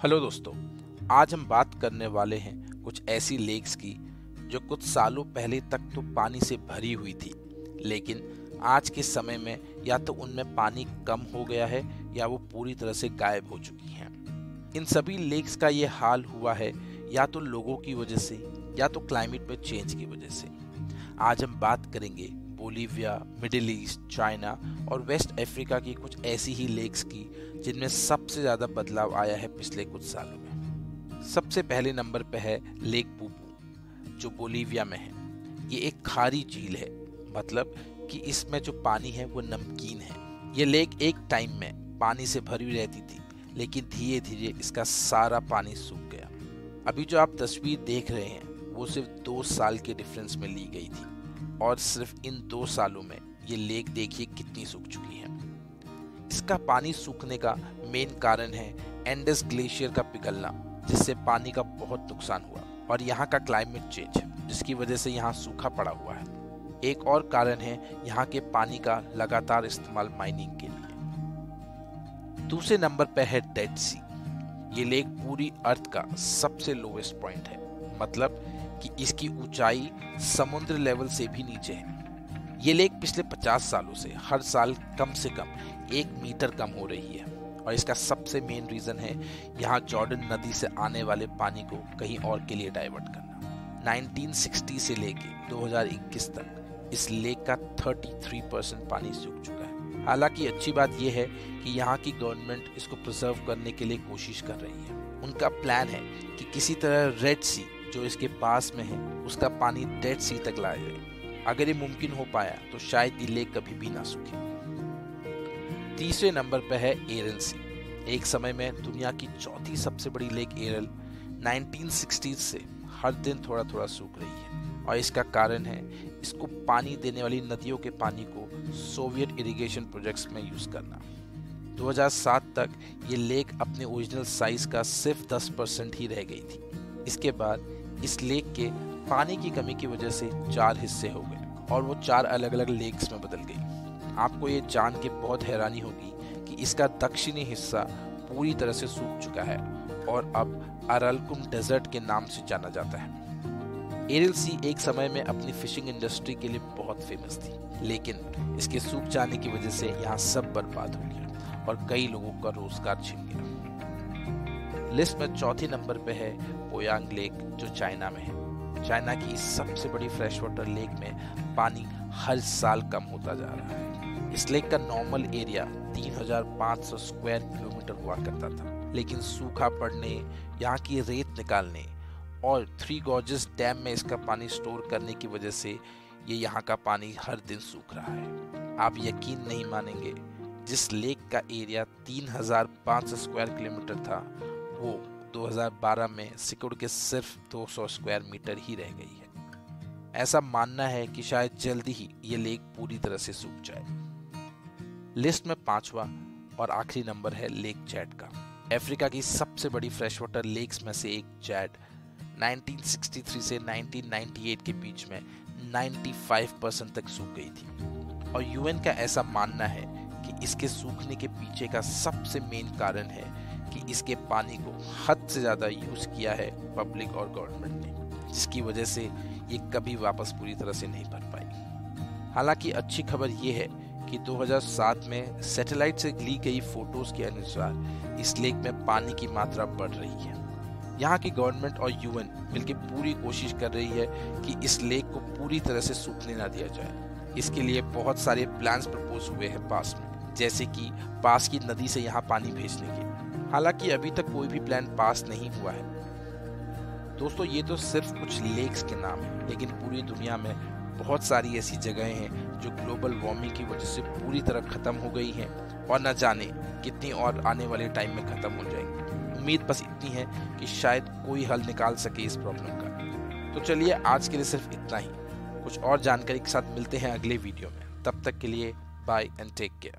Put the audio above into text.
Hello दोस्तों, आज हम बात करने वाले हैं कुछ ऐसी लेक्स की जो कुछ सालों पहले तक तो पानी से भरी हुई थी, लेकिन आज के समय में या तो उनमें पानी कम हो गया है या वो पूरी तरह से गायब हो चुकी हैं। इन सभी लेक्स का ये हाल हुआ है या तो लोगों की वजह से या तो क्लाइमेट में चेंज की वजह से। आज हम बात करेंगे बोलीविया, मिडिल ईस्ट, चाइना और वेस्ट अफ्रीका की कुछ ऐसी ही लेक्स की जिनमें सबसे ज्यादा बदलाव आया है पिछले कुछ सालों में। सबसे पहले नंबर पे है लेक पुपू, जो बोलीविया में है। ये एक खारी झील है, मतलब कि इसमें जो पानी है वो नमकीन है। ये लेक एक टाइम में पानी से भरी रहती थी, लेकिन धीरे धीरे इसका सारा पानी सूख गया। अभी जो आप तस्वीर देख रहे हैं वो सिर्फ 2 साल के डिफरेंस में ली गई थी, और सिर्फ इन 2 सालों में ये लेक देखिए कितनी सूख चुकी है। इसका पानी सूखने का मेन कारण है एंडेस ग्लेशियर का पिघलना, जिससे पानी का बहुत नुकसान हुआ, और यहाँ का क्लाइमेट चेंज, जिसकी वजह से यहाँ सूखा पड़ा हुआ है। एक और कारण है यहाँ के पानी का लगातार इस्तेमाल माइनिंग के लिए। दूसरे नंबर पे है डेड सी। ये लेक पूरी अर्थ का सबसे लोवेस्ट पॉइंट है, मतलब कि इसकी ऊंचाई समुद्र लेवल से भी नीचे है। ये लेक पिछले 50 सालों से हर साल कम से कम 1 मीटर कम हो रही है, और इसका सबसे मेन रीजन है यहाँ जॉर्डन नदी से आने वाले पानी को कहीं और के लिए डाइवर्ट करना। 1960 से लेके 2021 तक इस लेक का 33% पानी सूख चुका है। हालांकि अच्छी बात यह है कि यहाँ की गवर्नमेंट इसको प्रिजर्व करने के लिए कोशिश कर रही है। उनका प्लान है कि किसी तरह रेड सी जो इसके पास में है उसका पानी डेड सी तक लाया जाए। अगर ये मुमकिन हो पाया तो शायद ये लेक कभी भी ना सूखे। तीसरे नंबर पर है एरल सी। एक समय में दुनिया की चौथी सबसे बड़ी लेक एरल 1960s से हर दिन थोड़ा थोड़ा सूख रही है, और इसका कारण है इसको पानी देने वाली नदियों के पानी को सोवियत इरिगेशन प्रोजेक्ट्स में यूज करना। 2007 तक ये लेक अपने ओरिजिनल साइज का सिर्फ 10% ही रह गई थी। इसके बाद इस लेक के पानी की कमी की वजह से 4 हिस्से हो गए, और वो 4 अलग अलग लेक्स में बदल गई। आपको ये जान के बहुत हैरानी होगी कि इसका दक्षिणी हिस्सा पूरी तरह से सूख चुका है और अब अरालकुम डेजर्ट के नाम से जाना जाता है। एरल सी एक समय में अपनी फिशिंग इंडस्ट्री के लिए बहुत फेमस थी, लेकिन इसके सूख जाने की वजह से यहाँ सब बर्बाद हो गया और कई लोगों का रोजगार छिन गया। लिस्ट में चौथे नंबर पे है पोयांग लेक, जो चाइना में है। चाइना की सबसे बड़ी फ्रेश वाटर लेक में पानी हर साल कम होता जा रहा है। इस लेक का नॉर्मल एरिया 3500 स्क्वायर किलोमीटर हुआ करता था, लेकिन सूखा पड़ने, यहाँ की रेत निकालने और 3 गॉर्जेस डैम में इसका पानी स्टोर करने की वजह से ये यहाँ का पानी हर दिन सूख रहा है। आप यकीन नहीं मानेंगे, जिस लेक का एरिया 3500 स्क्वायर किलोमीटर था वो 2012 में सिकुड़ के सिर्फ 200 स्क्वायर मीटर ही रह गई है। ऐसा मानना है कि शायद जल्दी ही ये लेक पूरी तरह से सूख जाए। लिस्ट में 5वां और आखिरी नंबर है लेक चैड का। अफ्रीका की सबसे बड़ी फ्रेश वाटर लेक्स में से एक चैड 1963 से 1998 के बीच में 95% तक सूख गई थी, और यूएन का ऐसा मानना है कि इसके सूखने के पीछे का सबसे मेन कारण है कि इसके पानी को हद से ज्यादा यूज किया है पब्लिक और गवर्नमेंट ने, जिसकी वजह से ये कभी वापस पूरी तरह से नहीं भर पाई। हालांकि अच्छी खबर ये है कि 2007 में सैटेलाइट से ली गई फोटोज के अनुसार इस लेक में पानी की मात्रा बढ़ रही है। यहाँ की गवर्नमेंट और यूएन मिलकर पूरी कोशिश कर रही है कि इस लेक को पूरी तरह से सूखने ना दिया जाए। इसके लिए बहुत सारे प्लान्स प्रपोज हुए हैं पास में, जैसे कि पास की नदी से यहाँ पानी भेजने के। हालांकि अभी तक कोई भी प्लान पास नहीं हुआ है। दोस्तों, ये तो सिर्फ कुछ लेक्स के नाम हैं, लेकिन पूरी दुनिया में बहुत सारी ऐसी जगहें हैं जो ग्लोबल वार्मिंग की वजह से पूरी तरह खत्म हो गई हैं, और न जाने कितनी और आने वाले टाइम में खत्म हो जाएंगी। उम्मीद बस इतनी है कि शायद कोई हल निकाल सके इस प्रॉब्लम का। तो चलिए, आज के लिए सिर्फ इतना ही। कुछ और जानकारी के साथ मिलते हैं अगले वीडियो में। तब तक के लिए बाय एंड टेक केयर।